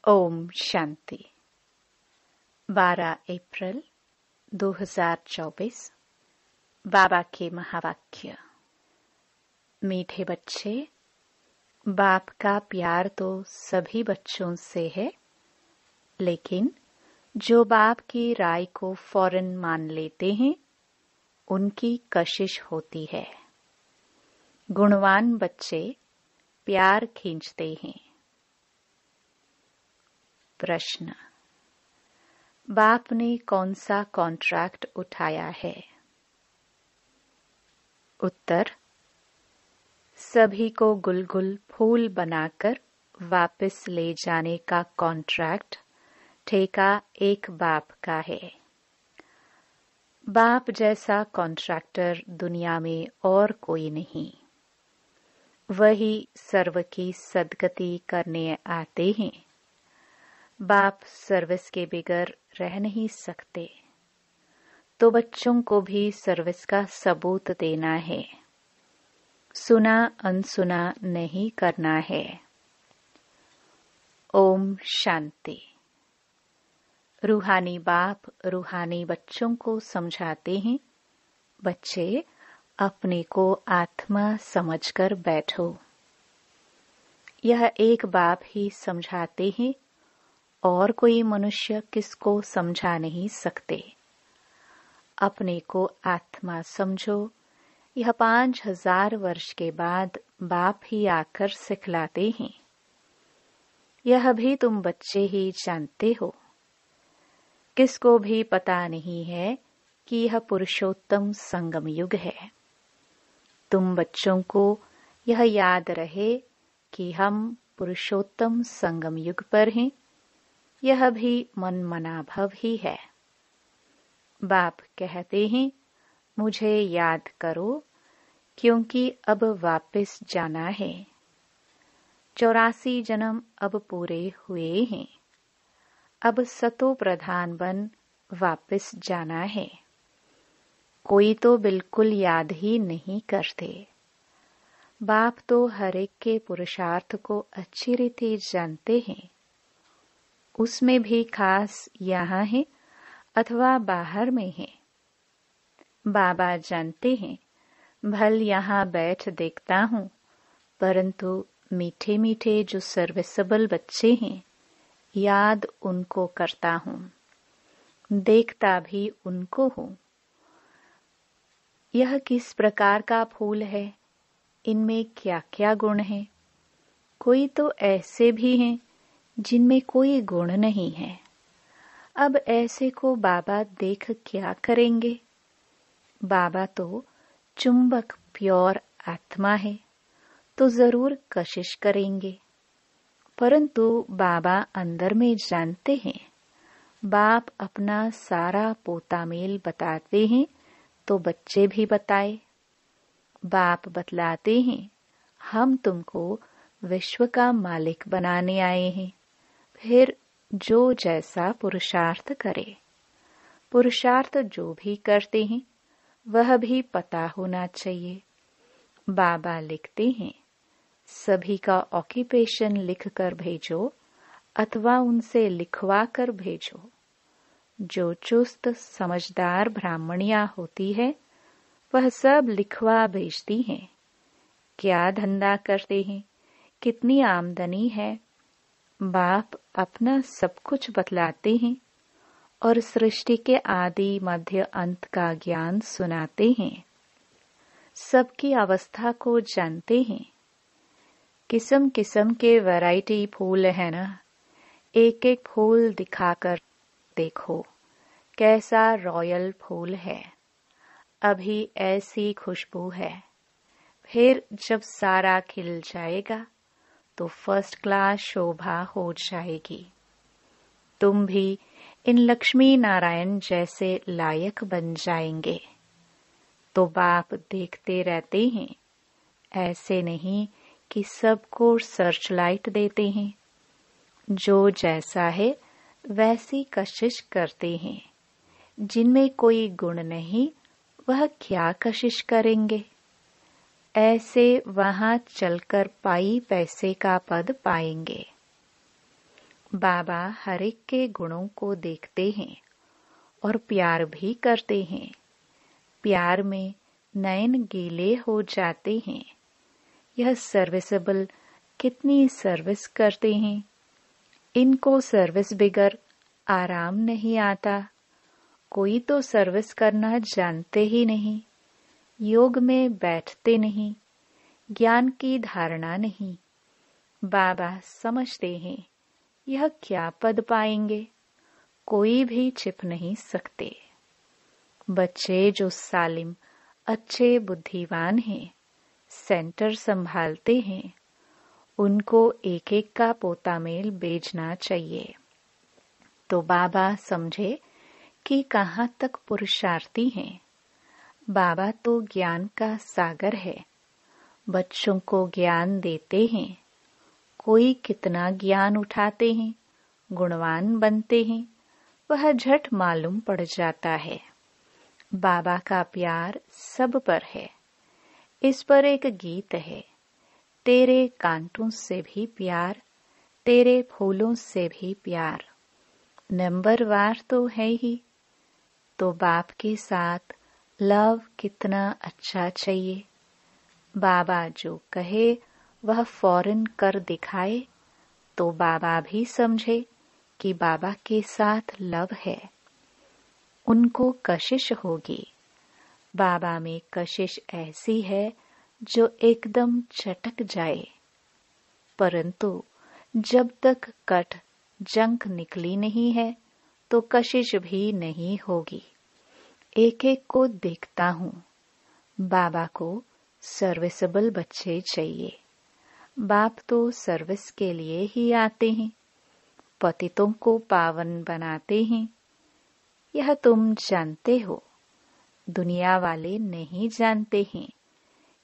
ओम शांति। 12 अप्रैल 2024। बाबा के महावाक्य। मीठे बच्चे, बाप का प्यार तो सभी बच्चों से है, लेकिन जो बाप की राय को फौरन मान लेते हैं उनकी कशिश होती है। गुणवान बच्चे प्यार खींचते हैं। प्रश्न: बाप ने कौन सा कॉन्ट्रैक्ट उठाया है? उत्तर: सभी को गुलगुल फूल बनाकर वापस ले जाने का कॉन्ट्रैक्ट ठेका एक बाप का है। बाप जैसा कॉन्ट्रैक्टर दुनिया में और कोई नहीं। वही सर्व की सद्गति करने आते हैं। बाप सर्विस के बगैर रह नहीं सकते, तो बच्चों को भी सर्विस का सबूत देना है। सुना अनसुना नहीं करना है। ओम शांति। रूहानी बाप रूहानी बच्चों को समझाते हैं, बच्चे अपने को आत्मा समझकर बैठो। यह एक बाप ही समझाते हैं, और कोई मनुष्य किसको समझा नहीं सकते। अपने को आत्मा समझो। यह 5000 वर्ष के बाद बाप ही आकर सिखलाते हैं। यह भी तुम बच्चे ही जानते हो। किसको भी पता नहीं है कि यह पुरुषोत्तम संगम युग है। तुम बच्चों को यह याद रहे कि हम पुरुषोत्तम संगम युग पर हैं। यह भी मन मनाभव ही है। बाप कहते हैं, मुझे याद करो, क्योंकि अब वापस जाना है। 84 जन्म अब पूरे हुए हैं। अब सतो प्रधान बन वापस जाना है। कोई तो बिल्कुल याद ही नहीं करते। बाप तो हर एक के पुरुषार्थ को अच्छी रीति जानते हैं। उसमें भी खास यहाँ है अथवा बाहर में है। बाबा जानते हैं, भल यहाँ बैठ देखता हूँ, परंतु मीठे मीठे जो सर्विसेबल बच्चे हैं, याद उनको करता हूँ, देखता भी उनको हूँ। यह किस प्रकार का फूल है, इनमें क्या क्या गुण है। कोई तो ऐसे भी हैं जिनमें कोई गुण नहीं है। अब ऐसे को बाबा देख क्या करेंगे। बाबा तो चुंबक प्योर आत्मा है, तो जरूर कशिश करेंगे। परंतु बाबा अंदर में जानते हैं। बाप अपना सारा पोतामेल बताते हैं, तो बच्चे भी बताए। बाप बतलाते हैं, हम तुमको विश्व का मालिक बनाने आए हैं। फिर जो जैसा पुरुषार्थ करे। पुरुषार्थ जो भी करते हैं वह भी पता होना चाहिए। बाबा लिखते हैं, सभी का ऑक्यूपेशन लिख कर भेजो अथवा उनसे लिखवा कर भेजो। जो चुस्त समझदार ब्राह्मणिया होती है वह सब लिखवा भेजती हैं। क्या धंधा करते हैं, कितनी आमदनी है। बाप अपना सब कुछ बतलाते हैं और सृष्टि के आदि मध्य अंत का ज्ञान सुनाते हैं। सबकी अवस्था को जानते हैं। किस्म किस्म के वैरायटी फूल है ना, एक एक फूल दिखाकर देखो कैसा रॉयल फूल है। अभी ऐसी खुशबू है, फिर जब सारा खिल जाएगा तो फर्स्ट क्लास शोभा हो जाएगी। तुम भी इन लक्ष्मी नारायण जैसे लायक बन जाएंगे। तो बाप देखते रहते हैं, ऐसे नहीं कि सबको सर्च लाइट देते हैं। जो जैसा है वैसी कशिश करते हैं। जिनमें कोई गुण नहीं, वह क्या कशिश करेंगे। ऐसे वहां चलकर पाई पैसे का पद पाएंगे। बाबा हर एक के गुणों को देखते हैं और प्यार भी करते हैं। प्यार में नयन गीले हो जाते हैं। यह सर्विसेबल कितनी सर्विस करते हैं। इनको सर्विस बिगर आराम नहीं आता। कोई तो सर्विस करना जानते ही नहीं। योग में बैठते नहीं। ज्ञान की धारणा नहीं। बाबा समझते हैं यह क्या पद पाएंगे। कोई भी छिप नहीं सकते। बच्चे जो सालिम अच्छे बुद्धिमान हैं, सेंटर संभालते हैं, उनको एक एक का पोता मेल बेचना चाहिए। तो बाबा समझे कि कहाँ तक पुरुषार्थी हैं। बाबा तो ज्ञान का सागर है। बच्चों को ज्ञान देते हैं। कोई कितना ज्ञान उठाते हैं, गुणवान बनते हैं, वह झट मालूम पड़ जाता है। बाबा का प्यार सब पर है। इस पर एक गीत है, तेरे कांटों से भी प्यार, तेरे फूलों से भी प्यार। नंबरवार तो है ही। तो बाप के साथ लव कितना अच्छा चाहिए। बाबा जो कहे वह फौरन कर दिखाए तो बाबा भी समझे कि बाबा के साथ लव है। उनको कशिश होगी। बाबा में कशिश ऐसी है जो एकदम चटक जाए। परंतु जब तक कट जंक निकली नहीं है तो कशिश भी नहीं होगी। एक एक को देखता हूँ। बाबा को सर्विसेबल बच्चे चाहिए। बाप तो सर्विस के लिए ही आते हैं। पतितों को पावन बनाते हैं। यह तुम जानते हो। दुनिया वाले नहीं जानते हैं,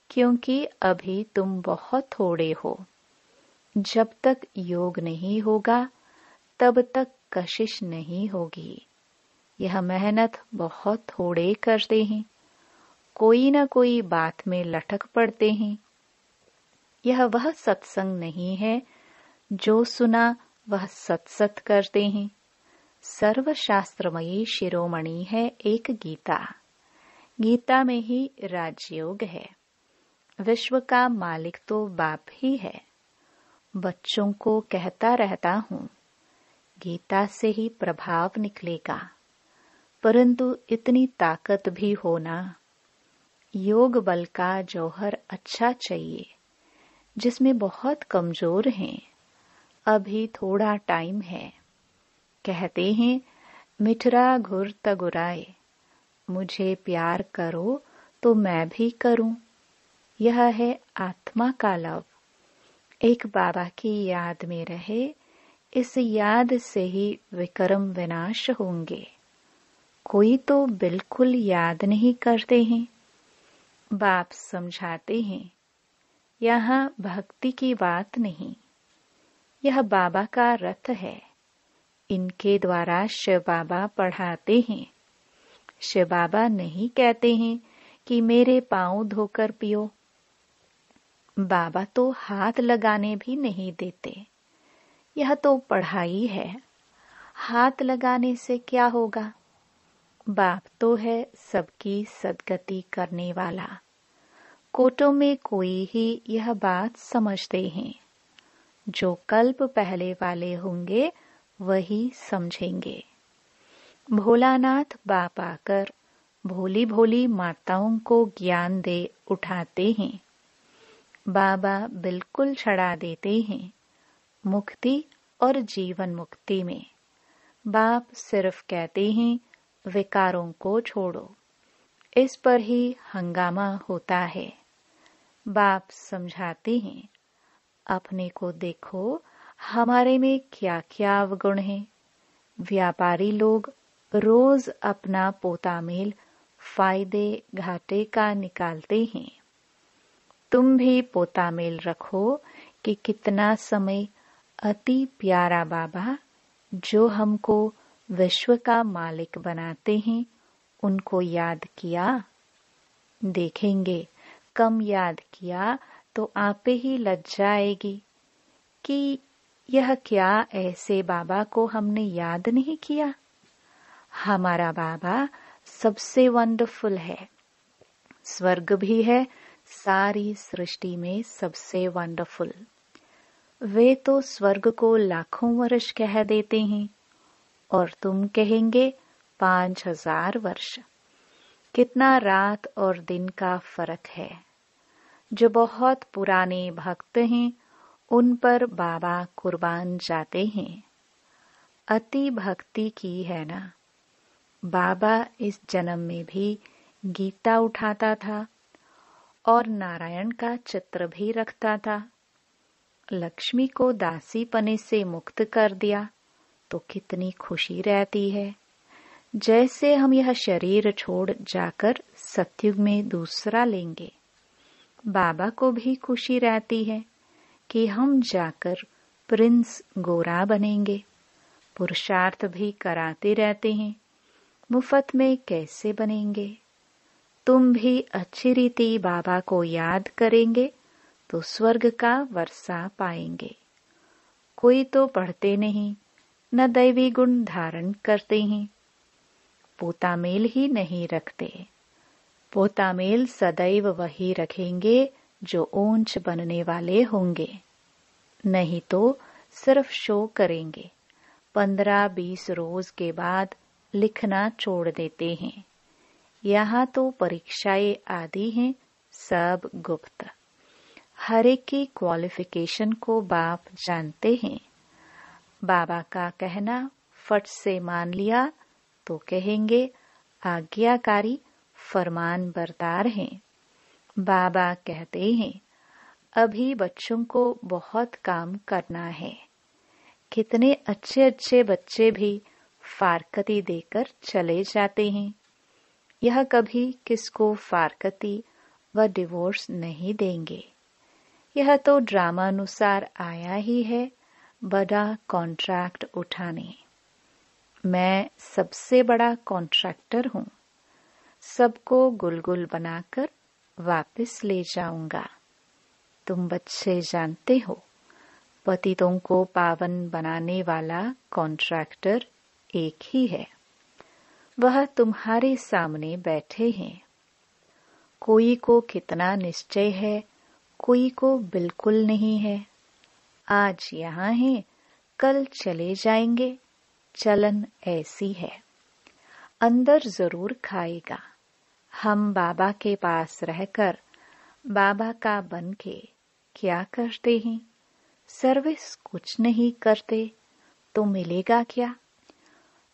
क्योंकि अभी तुम बहुत थोड़े हो। जब तक योग नहीं होगा तब तक कशिश नहीं होगी। यह मेहनत बहुत थोड़े करते हैं। कोई न कोई बात में लटक पड़ते हैं। यह वह सत्संग नहीं है जो सुना वह सत्सत करते हैं। सर्वशास्त्रमयी शिरोमणि है एक गीता। गीता में ही राजयोग है। विश्व का मालिक तो बाप ही है। बच्चों को कहता रहता हूँ, गीता से ही प्रभाव निकलेगा। परंतु इतनी ताकत भी होना। योग बल का जौहर अच्छा चाहिए, जिसमें बहुत कमजोर हैं। अभी थोड़ा टाइम है। कहते हैं मिठरा घुर तगुराए, मुझे प्यार करो तो मैं भी करूं। यह है आत्मा का लव। एक बाबा की याद में रहे, इस याद से ही विक्रम विनाश होंगे। कोई तो बिल्कुल याद नहीं करते हैं। बाप समझाते हैं, यहाँ भक्ति की बात नहीं। यह बाबा का रथ है। इनके द्वारा शिव बाबा पढ़ाते हैं। शिव बाबा नहीं कहते हैं कि मेरे पांव धोकर पियो। बाबा तो हाथ लगाने भी नहीं देते। यह तो पढ़ाई है। हाथ लगाने से क्या होगा। बाप तो है सबकी सद्गति करने वाला। कोटों में कोई ही यह बात समझते हैं। जो कल्प पहले वाले होंगे वही समझेंगे। भोलानाथ बाप आकर भोली भोली माताओं को ज्ञान दे उठाते हैं। बाबा बिल्कुल छड़ा देते हैं मुक्ति और जीवन मुक्ति में। बाप सिर्फ कहते हैं विकारों को छोड़ो। इस पर ही हंगामा होता है। बाप समझाते हैं अपने को देखो, हमारे में क्या क्या अवगुण हैं। व्यापारी लोग रोज अपना पोता मेल फायदे घाटे का निकालते हैं। तुम भी पोता मेल रखो कि कितना समय अति प्यारा बाबा जो हमको विश्व का मालिक बनाते हैं उनको याद किया। देखेंगे कम याद किया तो आपे ही लज्जा आएगी कि यह क्या ऐसे बाबा को हमने याद नहीं किया? हमारा बाबा सबसे वंडरफुल है। स्वर्ग भी है सारी सृष्टि में सबसे वंडरफुल। वे तो स्वर्ग को लाखों वर्ष कह देते हैं और तुम कहेंगे 5000 वर्ष। कितना रात और दिन का फर्क है। जो बहुत पुराने भक्त हैं उन पर बाबा कुर्बान जाते हैं। अति भक्ति की है ना। बाबा इस जन्म में भी गीता उठाता था और नारायण का चित्र भी रखता था। लक्ष्मी को दासी पने से मुक्त कर दिया तो कितनी खुशी रहती है। जैसे हम यह शरीर छोड़ जाकर सतयुग में दूसरा लेंगे। बाबा को भी खुशी रहती है कि हम जाकर प्रिंस गोरा बनेंगे। पुरुषार्थ भी कराते रहते हैं, मुफ्त में कैसे बनेंगे। तुम भी अच्छी रीति बाबा को याद करेंगे तो स्वर्ग का वर्षा पाएंगे। कोई तो पढ़ते नहीं, न दैवी गुण धारण करते हैं, पोतामेल ही नहीं रखते। पोतामेल सदैव वही रखेंगे जो ऊंच बनने वाले होंगे, नहीं तो सिर्फ शो करेंगे। 15-20 रोज के बाद लिखना छोड़ देते हैं। यहाँ तो परीक्षाएं आदि हैं, सब गुप्त। हर एक की क्वालिफिकेशन को बाप जानते हैं। बाबा का कहना फट से मान लिया तो कहेंगे आज्ञाकारी फरमान बरदार हैं। बाबा कहते हैं अभी बच्चों को बहुत काम करना है। कितने अच्छे अच्छे बच्चे भी फारकती देकर चले जाते हैं। यह कभी किसको फारकती व डिवोर्स नहीं देंगे। यह तो ड्रामा अनुसार आया ही है, बड़ा कॉन्ट्रैक्ट उठाने। मैं सबसे बड़ा कॉन्ट्रैक्टर हूँ। सबको गुलगुल बनाकर वापस ले जाऊंगा। तुम बच्चे जानते हो, पतितों को पावन बनाने वाला कॉन्ट्रैक्टर एक ही है। वह तुम्हारे सामने बैठे हैं। कोई को कितना निश्चय है, कोई को बिल्कुल नहीं है। आज यहाँ हैं, कल चले जाएंगे। चलन ऐसी है। अंदर जरूर खाएगा। हम बाबा के पास रहकर बाबा का बन के क्या करते हैं? सर्विस कुछ नहीं करते तो मिलेगा क्या?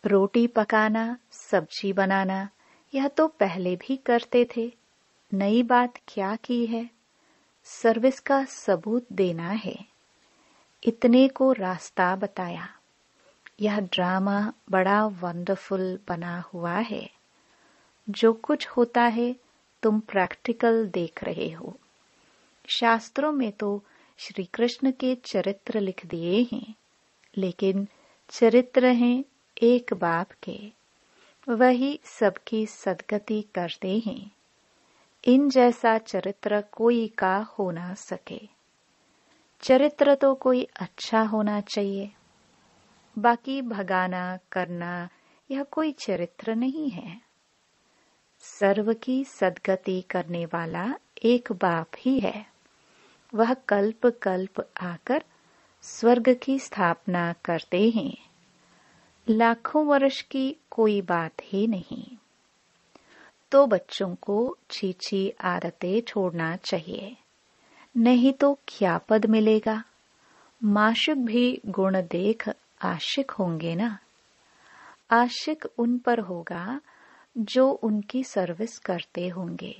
रोटी पकाना, सब्जी बनाना, यह तो पहले भी करते थे। नई बात क्या की है? सर्विस का सबूत देना है। इतने को रास्ता बताया। यह ड्रामा बड़ा वंडरफुल बना हुआ है। जो कुछ होता है तुम प्रैक्टिकल देख रहे हो। शास्त्रों में तो श्री कृष्ण के चरित्र लिख दिए हैं, लेकिन चरित्र हैं एक बाप के, वही सबकी सदगति करते हैं। इन जैसा चरित्र कोई का हो ना सके। चरित्र तो कोई अच्छा होना चाहिए। बाकी भगाना करना यह कोई चरित्र नहीं है। सर्व की सदगति करने वाला एक बाप ही है। वह कल्प कल्प आकर स्वर्ग की स्थापना करते हैं। लाखों वर्ष की कोई बात ही नहीं। तो बच्चों को छी आदतें छोड़ना चाहिए, नहीं तो क्या पद मिलेगा। माशुक भी गुण देख आशिक होंगे ना। आशिक उन पर होगा जो उनकी सर्विस करते होंगे।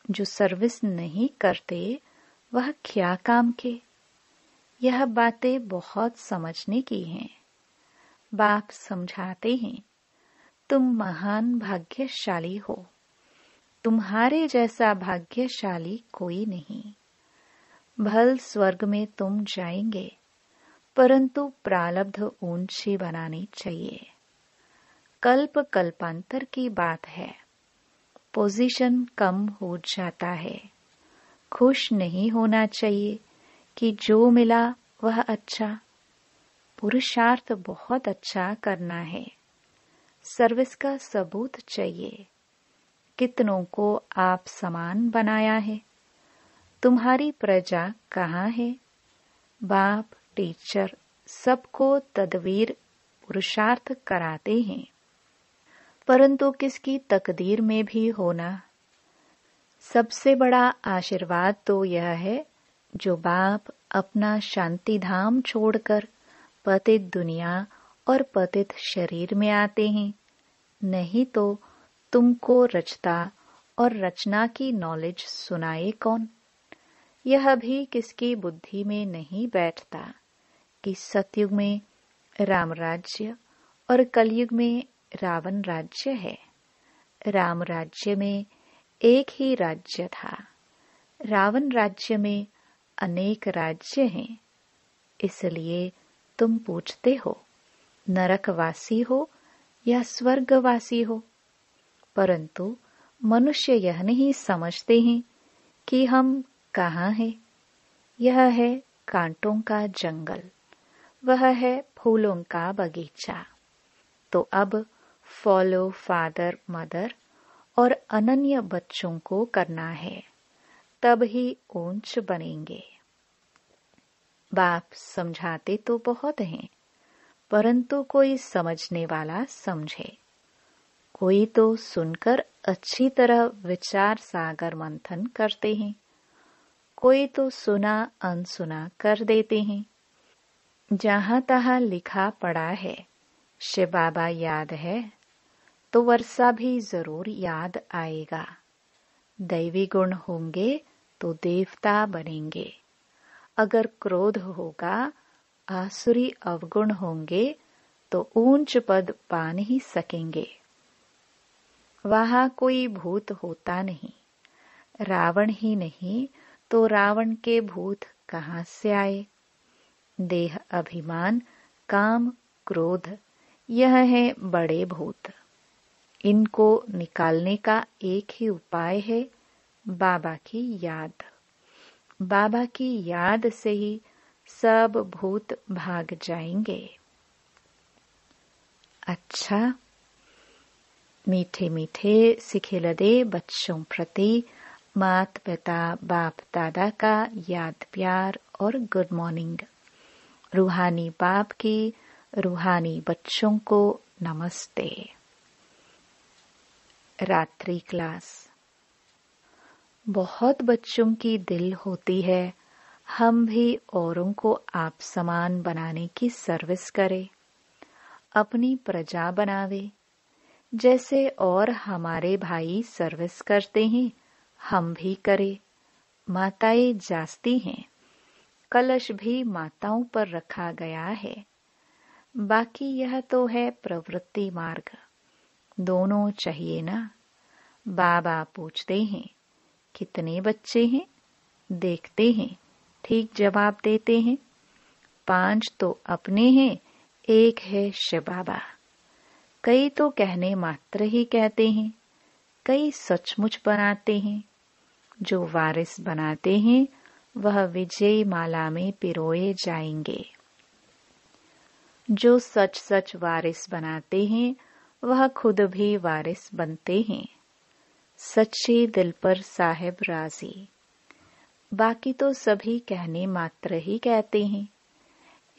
जो सर्विस नहीं करते वह क्या काम के। यह बातें बहुत समझने की हैं। बाप समझाते हैं, तुम महान भाग्यशाली हो। तुम्हारे जैसा भाग्यशाली कोई नहीं। भल स्वर्ग में तुम जाएंगे, परंतु प्रारब्ध ऊंची बनानी चाहिए। कल्प कल्पांतर की बात है। पोजीशन कम हो जाता है। खुश नहीं होना चाहिए कि जो मिला वह अच्छा, पुरुषार्थ बहुत अच्छा करना है, सर्विस का सबूत चाहिए। कितनों को आप समान बनाया है। तुम्हारी प्रजा कहाँ है? बाप, टीचर सबको तदवीर पुरुषार्थ कराते हैं, परंतु किसकी तकदीर में भी होना। सबसे बड़ा आशीर्वाद तो यह है जो बाप अपना शांति धाम छोड़कर पतित दुनिया और पतित शरीर में आते हैं। नहीं तो तुमको रचता और रचना की नॉलेज सुनाए कौन। यह भी किसकी बुद्धि में नहीं बैठता कि सतयुग में राम राज्य और कलयुग में रावण राज्य है। राम राज्य में एक ही राज्य था, रावण राज्य में अनेक राज्य हैं। इसलिए तुम पूछते हो नरकवासी हो या स्वर्गवासी हो, परंतु मनुष्य यह नहीं समझते हैं कि हम कहाँ हैं। यह है कांटों का जंगल, वह है फूलों का बगीचा। तो अब फॉलो फादर मदर और अनन्य बच्चों को करना है, तब ही ऊंच बनेंगे। बाप समझाते तो बहुत हैं, परंतु कोई समझने वाला समझे। कोई तो सुनकर अच्छी तरह विचार सागर मंथन करते हैं, कोई तो सुना अनसुना कर देते हैं। जहां तहां लिखा पड़ा है शिव बाबा याद है, तो वर्षा भी जरूर याद आएगा। दैवी गुण होंगे तो देवता बनेंगे। अगर क्रोध होगा, आसुरी अवगुण होंगे तो ऊंच पद पा नहीं सकेंगे। वहां कोई भूत होता नहीं। रावण ही नहीं तो रावण के भूत कहां से आए। देह अभिमान, काम, क्रोध, यह है बड़े भूत। इनको निकालने का एक ही उपाय है, बाबा की याद। बाबा की याद से ही सब भूत भाग जाएंगे। अच्छा, मीठे मीठे सिखिलदे बच्चों प्रति माता पिता बाप दादा का याद प्यार और गुड मॉर्निंग। रूहानी बाप की रूहानी बच्चों को नमस्ते। रात्रि क्लास। बहुत बच्चों की दिल होती है हम भी औरों को आप समान बनाने की सर्विस करें, अपनी प्रजा बनावे। जैसे और हमारे भाई सर्विस करते हैं, हम भी करें। माताएं जास्ती हैं, कलश भी माताओं पर रखा गया है। बाकी यह तो है प्रवृत्ति मार्ग, दोनों चाहिए ना। बाबा पूछते हैं कितने बच्चे हैं, देखते हैं, ठीक जवाब देते हैं। 5 तो अपने हैं, 1 है शिव बाबा। कई तो कहने मात्र ही कहते हैं, कई सचमुच बनाते हैं। जो वारिस बनाते हैं वह विजय माला में पिरोए जाएंगे। जो सच सच वारिस बनाते हैं वह खुद भी वारिस बनते हैं। सच्चे दिल पर साहिब राजी। बाकी तो सभी कहने मात्र ही कहते हैं।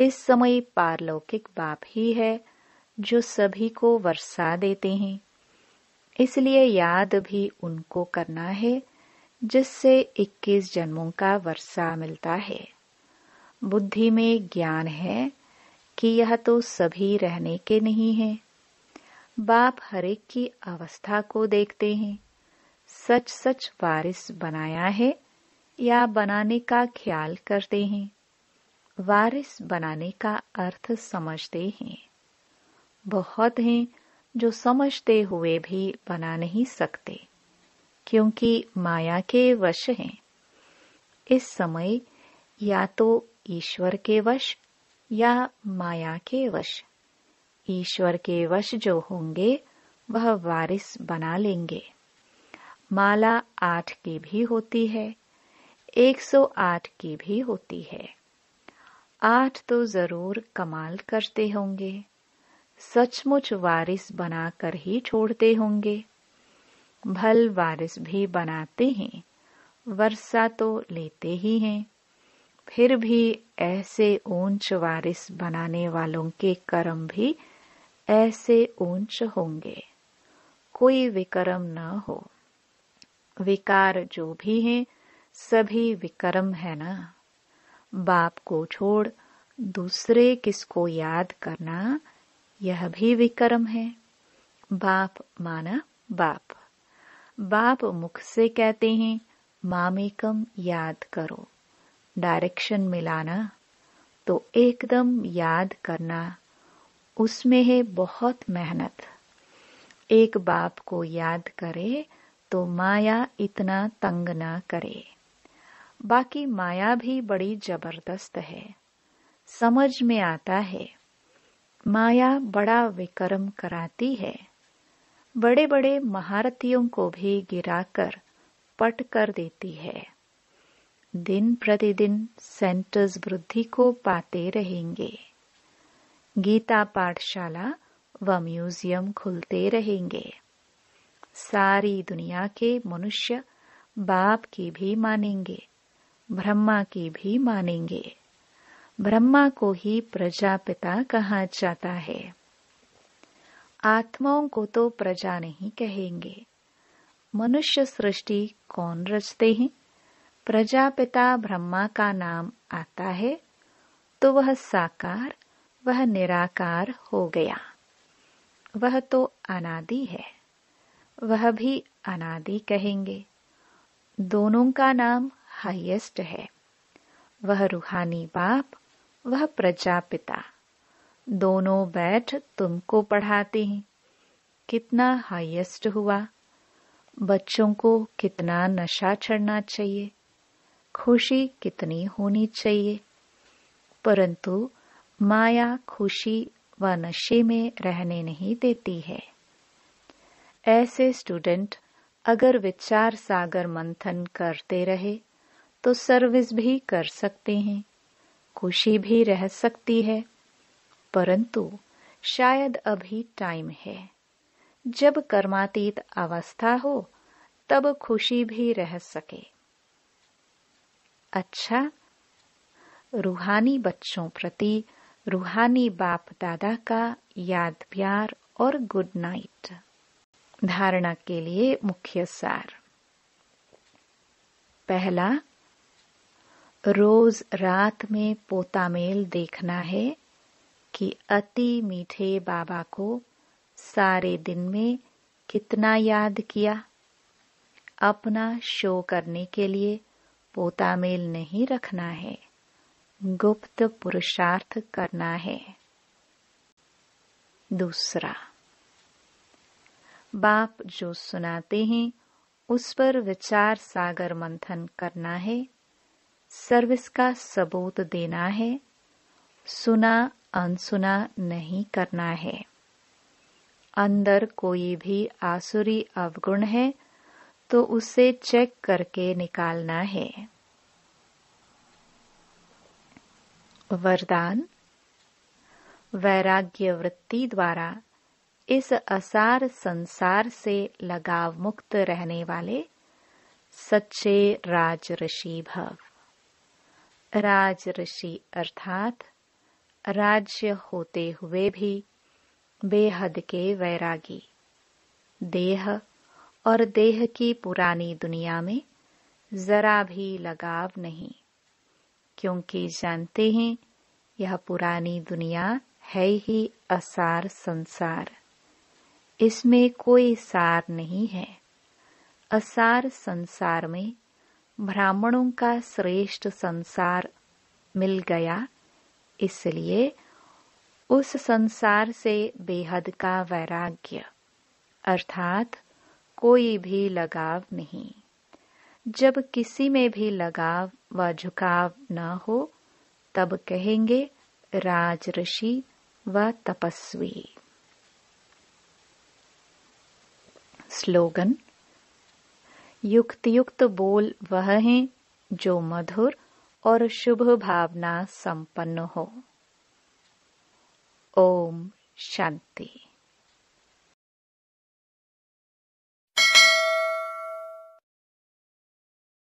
इस समय पारलौकिक बाप ही है जो सभी को वर्षा देते हैं। इसलिए याद भी उनको करना है जिससे 21 जन्मों का वर्षा मिलता है। बुद्धि में ज्ञान है कि यह तो सभी रहने के नहीं है। बाप हरेक की अवस्था को देखते हैं। सच सच वारिस बनाया है या बनाने का ख्याल करते हैं। वारिस बनाने का अर्थ समझते हैं। बहुत हैं जो समझते हुए भी बना नहीं सकते, क्योंकि माया के वश हैं। इस समय या तो ईश्वर के वश या माया के वश। ईश्वर के वश जो होंगे वह वारिस बना लेंगे। माला 8 की भी होती है, 108 की भी होती है। 8 तो जरूर कमाल करते होंगे, सचमुच वारिस बनाकर ही छोड़ते होंगे। भल वारिस भी बनाते हैं, वर्षा तो लेते ही हैं। फिर भी ऐसे ऊंच वारिस बनाने वालों के कर्म भी ऐसे ऊंच होंगे, कोई विकर्म न हो। विकार जो भी हैं सभी विकर्म है ना। बाप को छोड़ दूसरे किसको याद करना, यह भी विकर्म है। बाप माना बाप, बाप मुख से कहते हैं मामेकम याद करो, डायरेक्शन मिलाना तो एकदम याद करना, उसमें है बहुत मेहनत। एक बाप को याद करे तो माया इतना तंग न करे। बाकी माया भी बड़ी जबरदस्त है, समझ में आता है। माया बड़ा विकर्म कराती है, बड़े बड़े महारथियों को भी गिराकर पट कर देती है। दिन प्रतिदिन सेंटर्स वृद्धि को पाते रहेंगे, गीता पाठशाला व म्यूजियम खुलते रहेंगे। सारी दुनिया के मनुष्य बाप की भी मानेंगे, ब्रह्मा की भी मानेंगे। ब्रह्मा को ही प्रजापिता कहा जाता है। आत्माओं को तो प्रजा नहीं कहेंगे। मनुष्य सृष्टि कौन रचते हैं? प्रजापिता ब्रह्मा का नाम आता है तो वह साकार, वह निराकार हो गया। वह तो अनादि है, वह भी अनादि कहेंगे। दोनों का नाम हाईएस्ट है। वह रूहानी बाप, वह प्रजापिता, दोनों बैठ तुमको पढ़ाते हैं। कितना हाईएस्ट हुआ। बच्चों को कितना नशा चढ़ना चाहिए, खुशी कितनी होनी चाहिए। परंतु माया खुशी व नशे में रहने नहीं देती है। ऐसे स्टूडेंट अगर विचार सागर मंथन करते रहे तो सर्विस भी कर सकते हैं, खुशी भी रह सकती है। परंतु शायद अभी टाइम है, जब कर्मातीत अवस्था हो तब खुशी भी रह सके। अच्छा, रूहानी बच्चों प्रति रूहानी बाप दादा का याद प्यार और गुड नाइट। धारणा के लिए मुख्य सार। पहला, रोज रात में पोता मेल देखना है कि अति मीठे बाबा को सारे दिन में कितना याद किया। अपना शो करने के लिए पोता मेल नहीं रखना है, गुप्त पुरुषार्थ करना है। दूसरा, बाप जो सुनाते हैं उस पर विचार सागर मंथन करना है, सर्विस का सबूत देना है, सुना अनसुना नहीं करना है। अंदर कोई भी आसुरी अवगुण है तो उसे चेक करके निकालना है। वरदान, वैराग्य वृत्ति द्वारा इस असार संसार से लगाव मुक्त रहने वाले सच्चे राजऋषि भव। राजऋषि अर्थात राज्य होते हुए भी बेहद के वैरागी, देह और देह की पुरानी दुनिया में जरा भी लगाव नहीं, क्योंकि जानते हैं यह पुरानी दुनिया है ही असार संसार, इसमें कोई सार नहीं है। असार संसार में ब्राह्मणों का श्रेष्ठ संसार मिल गया, इसलिए उस संसार से बेहद का वैराग्य अर्थात कोई भी लगाव नहीं। जब किसी में भी लगाव व झुकाव न हो तब कहेंगे राजऋषि व तपस्वी। स्लोगन, युक्त युक्त बोल वह हैं जो मधुर और शुभ भावना संपन्न हो। ओम शांति।